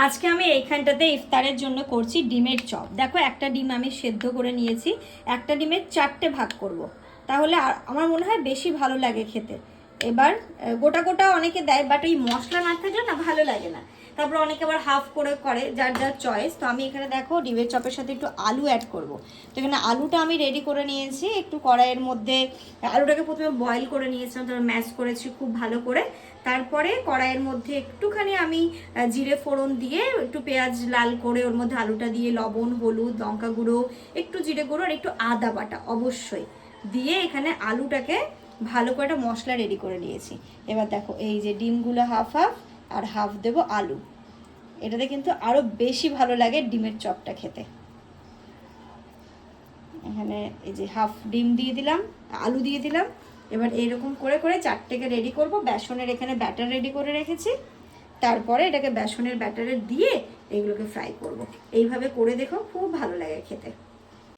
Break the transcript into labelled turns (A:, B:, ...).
A: আজকে আমি এইখানটাতে ইফতারের জন্য করছি ডিমের চপ। দেখো একটা ডিম আমি সেদ্ধ করে নিয়েছি, একটা ডিমের 4টে ভাগ করব। তাহলে আমার মনে হয় বেশি ভালো লাগে খেতে। এবার গোটা গোটা অনেকে দেয়, বাট এই মশলা না থাকলে না ভালো লাগে না। তারপর অনেকে আবার হাফ করে করে, যার যার চয়েস। তো আমি এখানে দেখো ডিমের চপের সাথে একটু আলু অ্যাড করব। তো এখানে আলুটা আমি রেডি করে নিয়েছি একটু কড়াইয়ের মধ্যে। আলুটাকে প্রথমে বয়েল করে নিয়েছিলাম, তারপর ম্যাশ করেছি খুব ভালো করে। তারপরে কড়াইয়ের মধ্যে একটুখানি আমি জিরে ফোড়ন দিয়ে একটু পেঁয়াজ লাল করে ওর মধ্যে আলুটা দিয়ে লবণ, হলুদ, লঙ্কা গুঁড়ো, একটু জিরে গুঁড়ো আর একটু আদা বাটা অবশ্যই দিয়ে এখানে আলুটাকে ভালো করে একটা মশলা রেডি করে নিয়েছি। এবার দেখো এই যে ডিমগুলো হাফ হাফ আর হাফ দেবো আলু। এটাতে কিন্তু আরও বেশি ভালো লাগে ডিমের চপটা খেতে। এখানে এই যে হাফ ডিম দিয়ে দিলাম, আলু দিয়ে দিলাম। এবার এইরকম করে করে 4টেকে রেডি করব। বেসনের এখানে ব্যাটার রেডি করে রেখেছি। তারপরে এটাকে বেসনের ব্যাটারে দিয়ে এগুলোকে ফ্রাই করব। এইভাবে করে দেখো, খুব ভালো লাগে খেতে।